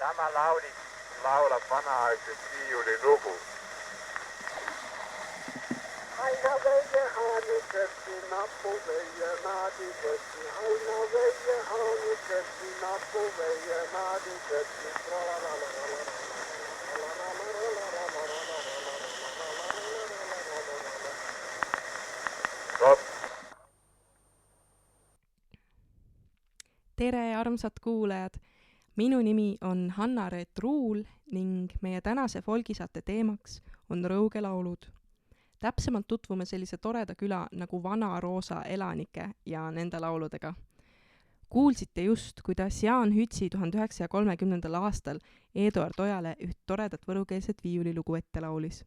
Tämä laulin laulab vanaaegset viiulilugu. Aina veie haaniköppi, nappu veie naadiköppi. Aina veie haaniköppi, nappu veie naadiköppi. Tere, armsad kuulajad! Minu nimi on Hanna-Reet Ruul ning meie tänase folgisaate teemaks on Rõuge laulud. Täpsemalt tutvume sellise toreda küla nagu Vana-Roosa elanike ja nende lauludega. Kuulsite just, kuidas Jaan Hütsi 1930. aastal Eduard Ojale üht toredat võrukeelset viiulilugu ette laulis.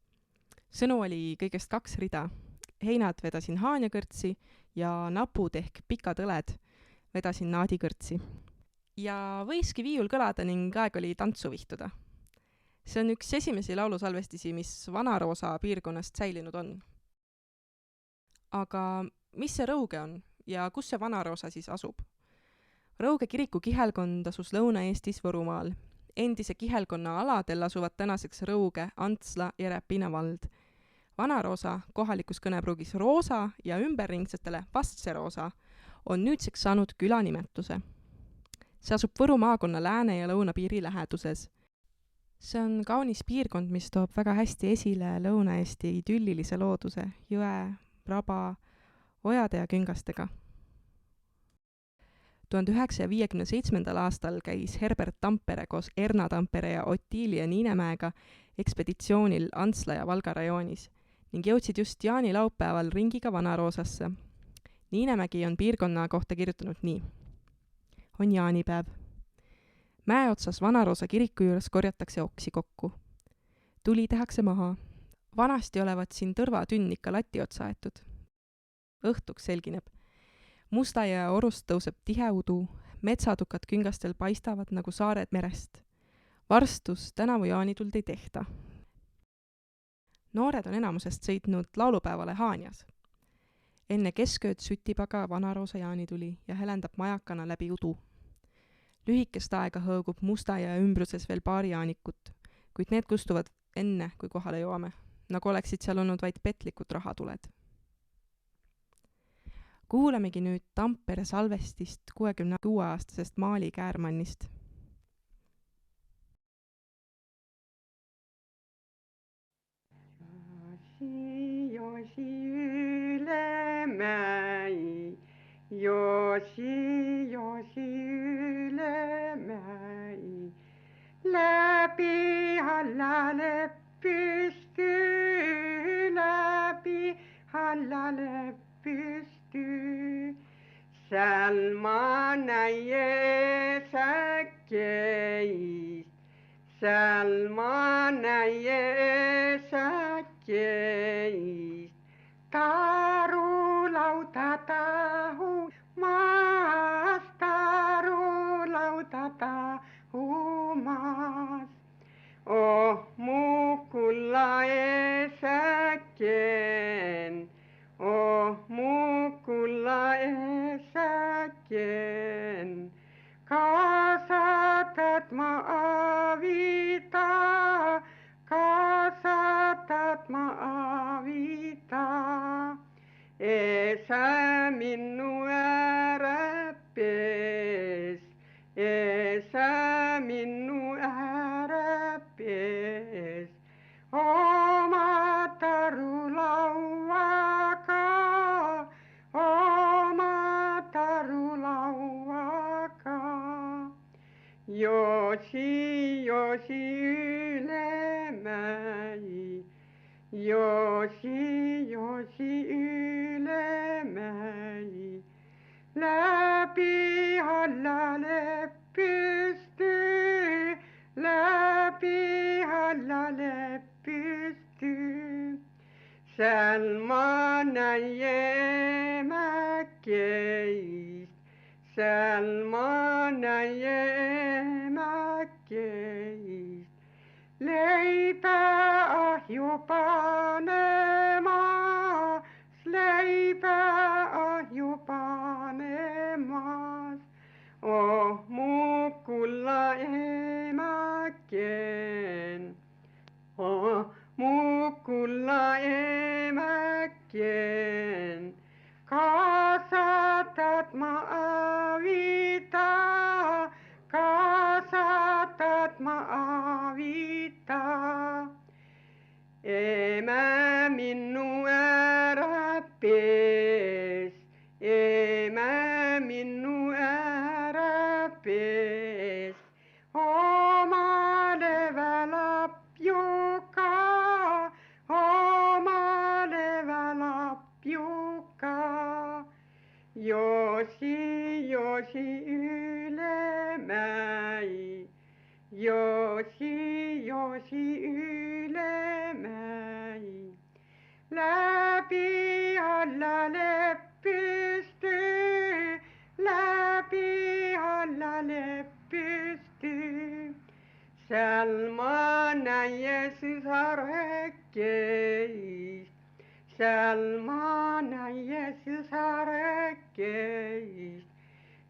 Sõnu oli kõigest 2 rida. Heinad vedasin haanjakõrtsi ja napud ehk pikad õled vedasin naadikõrtsi. Ja võiski viiul kõlada ning aeg oli tantsu vihtuda. See on üks esimesi laulusalvestisi, mis Vana-Roosa piirkonnast säilinud on. Aga mis see Rõuge on ja kus see Vana-Roosa siis asub? Rõuge kiriku kihelkond asus Lõuna-Eestis Võrumaal. Endise kihelkonna aladel asuvad tänaseks Rõuge, Antsla ja Räpina vald. Vana-Roosa, kohalikus kõnepruugis Roosa ja ümberringsetele Vastse-Roosa on nüüdseks saanud külanimetuse. See asub Võru maakonna lääne- ja lõunapiiri läheduses. See on kaunis piirkond, mis toob väga hästi esile Lõuna-Eesti idüllilise looduse, jõe, raba, ojade ja küngastega. 1957. aastal käis Herbert Tampere koos Erna Tampere ja Ottilia Niinemäega ekspeditsioonil Antsla ja Valga rajoonis ning jõudsid just jaanilaupäeval ringiga Vana-Roosasse. Niinemägi on piirkonna kohta kirjutanud nii. On jaanipäev. Mäe otsas Vana-Roosa kiriku juures korjatakse oksi kokku. Tuli tehakse maha. Vanasti olevat siin tõrvatünn ikka lati otsa aetud. Õhtuks selgineb. Mustajõe orust tõuseb tihe udu, metsatukad küngastel paistavad nagu saared merest. Varstus tänavu jaanituld ei tehta. Noored on enamusest sõitnud laulupäevale Haanjas. Enne keskööd süttib aga Vana-Roosa jaanituli ja helendab majakana läbi udu. Lühikest aega hõõgub Mustajõe ümbruses veel paari jaanikut, kuid need kustuvad enne, kui kohale jõuame, nagu oleksid seal olnud vaid petlikud rahatuled. Kuulamegi nüüd Tampere salvestist 66-aastasest Maali Käärmannist. Josi üle mäi, josi üle mäi, läbi hallale püsty, läbi hallale püsty. Seal ma näie säkkeist, seal ma näie säkkeist. Taru lauta tahu maas, taru lauta tahu maas. Oh mukulla esäken, oh mukulla esäken. Kasatat ma avita, kasatat ma avita. Esä minnu äärepes, esä minnu äärepes. Oma taru lauaka, oma taru lauaka. Josi üle mäi, josi üle mäi. Läbi hallale püsty, läbi hallale püsty. Seal ma näie mäkkeist, seal ma näie mäkkeist. Leipä ahju panemas, leipä ahju panemas. Oh mukulla emä emäkien. Mukulla emäkien. Kasatat ma avita, kasatat ma avita. Emä minnu ära pees, emä minnu ära pees. Oma levä lapjuka, oma levä lapjuka. Josi, josi ylemäi, josi, josi ylemäi. Läpi alla leppysty, läpi alla leppysty. Selma näies sarekkeis, Selma näies sarekkeis.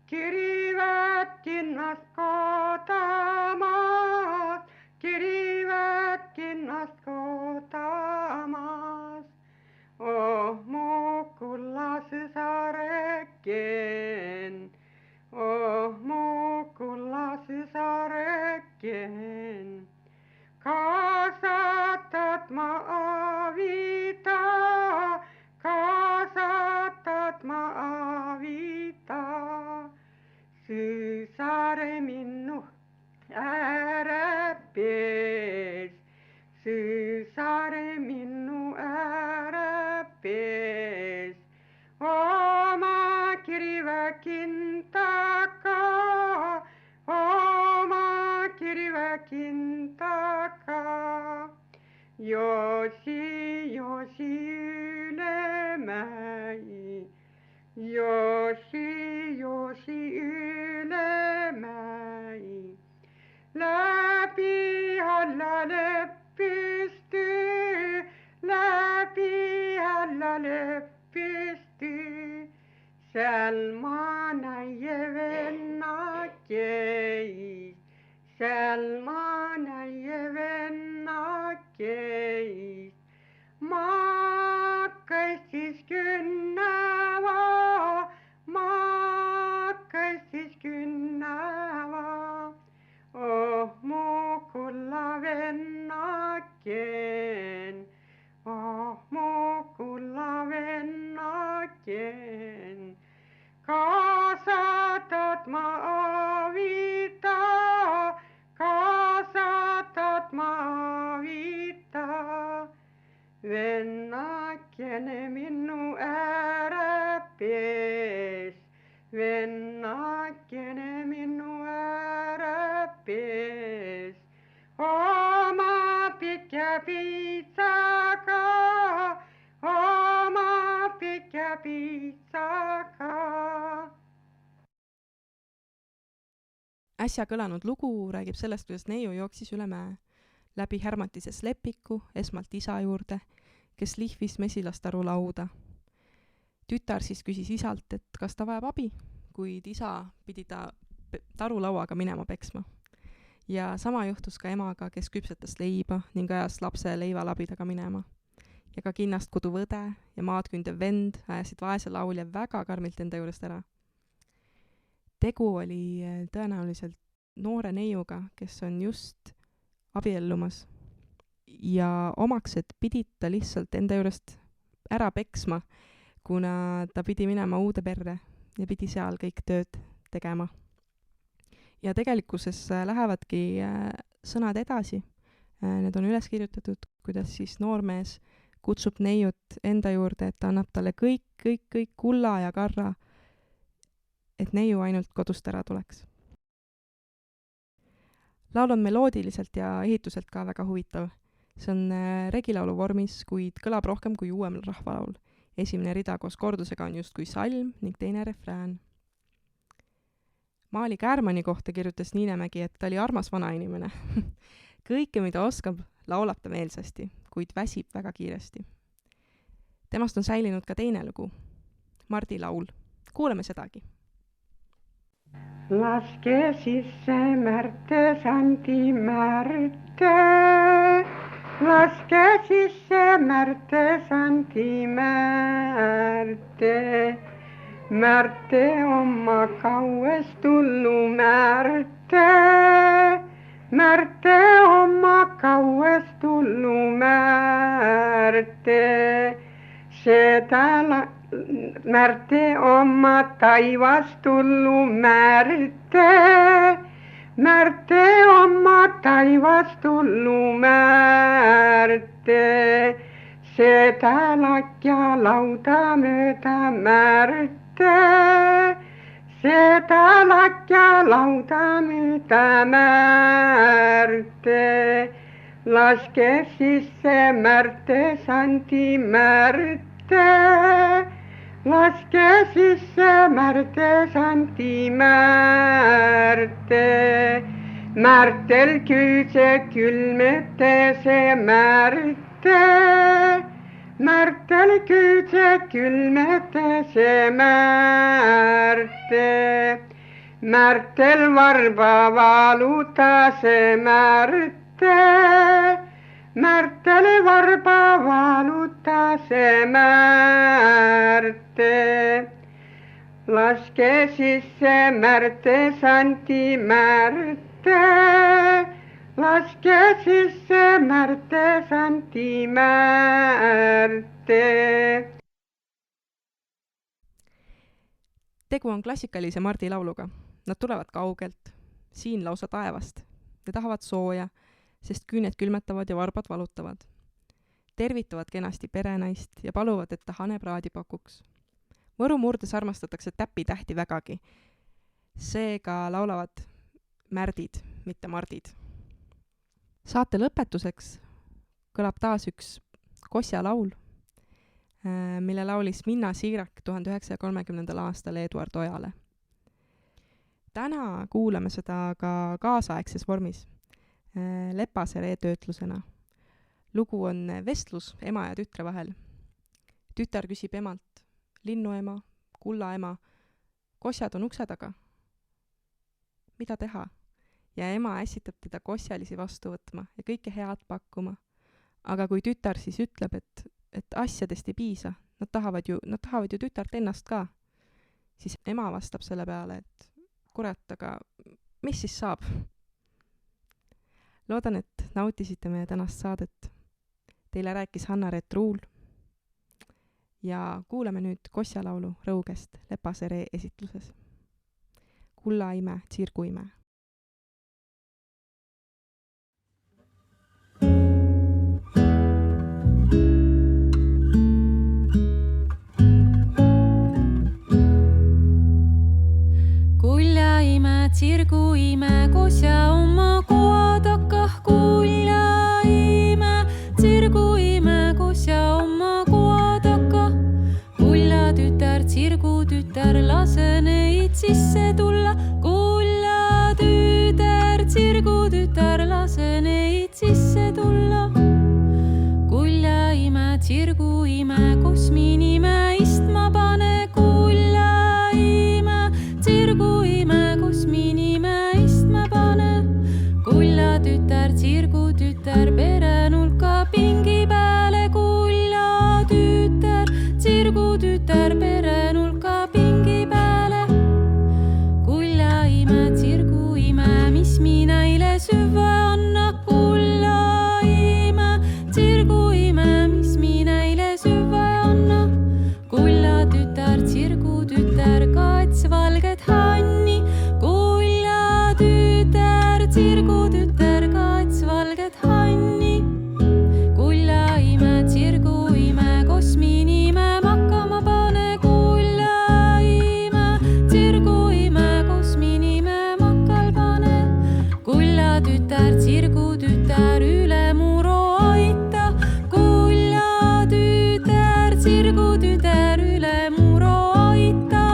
Kirivät kinnast kotamas, kirivät kinnast kotamas. Oh mukulla sarekkeen, oh mukulla sarekkeen. Kasatat ma avita, kasatat ma avita. Sysare minnu ära pees, sysare minnu ära pees. Oma kirväkintaka, oma kirväkintaka. Josi, josi ylemäi, josi, josi ylemäi. Läpi alla leppysty, läpi alla leppysty. Selma näie vennakeis, Selma näie vennakeis. Makkastis kynnävä, makkastis kynnävä. Oh mukulla vennakkeen, oh mukulla vennakkeen. Kasatat ma avita, kasatat ma avita. Vennakkeen minnu ära pees, vennakkeen minnu ära pees. Oma pitkä piitsaka, oma pitkä piitsaka. Äsja kõlanud lugu räägib sellest, kuidas neiu jooksis üle mäe, läbi härmatise slepiku, esmalt isa juurde, kes lihvis mesilastaru lauda. Tütar siis küsis isalt, et kas ta vajab abi, kuid isa pidi ta tarulauaga minema peksma. Ja sama juhtus ka emaga, kes küpsetas leiba ning ajas lapse leivalabidaga minema. Ja ka kinnast kodu võde ja maad kündev vend ajasid vaese laulja väga karmilt enda juurest ära. Tegu oli tõenäoliselt noore neiuga, kes on just abiellumas. Ja omaksed pidid ta lihtsalt enda juurest ära peksma, kuna ta pidi minema uude perre ja pidi seal kõik tööd tegema. Ja tegelikkuses lähevadki sõnad edasi. Need on üles kirjutatud, kuidas siis noormees kutsub neiut enda juurde, et ta annab talle kõik kulla ja karra, et neiu ainult kodust ära tuleks. Laul on meloodiliselt ja ehituselt ka väga huvitav. See on regilaulu vormis, kuid kõlab rohkem kui uuem rahvalaul. Esimene rida koos kordusega on just kui salm ning teine refrään. Maali Käärmani kohta kirjutas Niinemägi, et ta oli armas vanainimene. Kõike, mida oskab, laulab ta meelsasti, kuid väsib väga kiiresti. Temast on säilinud ka teine lugu, Mardi laul. Kuuleme sedagi. Laske sisse Märte, Sandi Märte. Laske sisse Märte, Sandi Märte. Märte oma kauest tullu Märte. Märte oma kauest tullu Märte. Seda Märte oma taivast tullu Märte. Märte oma taivast tullu Märte. Seda lakja lauda mööda Märte. Seda lakja lauda mööda Märte. Laske sisse Märte, Sandi Märte. Laske sisse Märte, Sandi Märte. Märtel küüse külmete see Märte. Märtel küüse külmete see Märte. Märtel varba valuta see Märte. Märtel varba valuta see Märte. Laske sisse Märte, Sandi Märte. Laske sisse Märte, Sandi Märte. Tegu on klassikalise Mardi lauluga. Nad tulevad kaugelt, siin lausa taevast. Nad tahavad sooja, sest küüned külmetavad ja varbad valutavad. Tervitavad kenasti perenaist ja paluvad, et ta hanepraadi pakuks. Võru murdes armastatakse täpitähti vägagi. Seega laulavad Märdid, mitte Mardid. Saate lõpetuseks kõlab taas üks Kosja laul, mille laulis Minna Siirak 1930. aastal Eduard Ojale. Täna kuulame seda ka kaasaegses vormis, Lepase reetöötlusena. Lugu on vestlus ema ja tütre vahel. Tütar küsib emalt, linnuema, kullaema, kosjad on ukse taga. Mida teha? Ja ema ässitab teda kosjalisi vastu võtma ja kõike head pakkuma. Aga kui tütar siis ütleb, et asjadest ei piisa, nad tahavad ju tütart ennast ka, siis ema vastab selle peale, et kurat, aga mis siis saab? Loodan, et nautisite meie tänast saadet. Teile rääkis Hanna-Reet Ruul ja kuulame nüüd Kosja laulu Rõugest Lepase ree esitluses. Kullaime, tsirguime. Kuljaime, tsirguime, Kosja oma koa takah. Kuljaime, tsirguime, Kosja oma koa takah. Kulja tütar, tsirgu tütar, lase neid sisse tulla. Kulja tütar, tsirgu tütar, lase neid sisse tulla. Kuljaime, tsirguime, kosminime istma pane. Kuljaime, tsirguime, kosminime istma pane. Kulja tütar, tsirgu tütar, pere nulka pingi peale. Kulja tütar, tsirgu tütar, pere nulka pingi peale. Kuljaime, tsirguime, mis minaile süve anna. Kuljaime, tsirguime, mis minaile süve anna. Kulja tütar, tsirgu tütar, kaats valget hanni. Kulja tütar, tsirgu tütar, kaats valget hanni. Kuljaime, tsirguime, kosminime makkama pane. Kuljaime, tsirguime, kosminime makkal pane. Kulja tütar, tsirgu tütar, üle muru aita. Kulja tütar, tsirgu tütar, üle muru aita.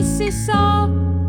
mis siis saab?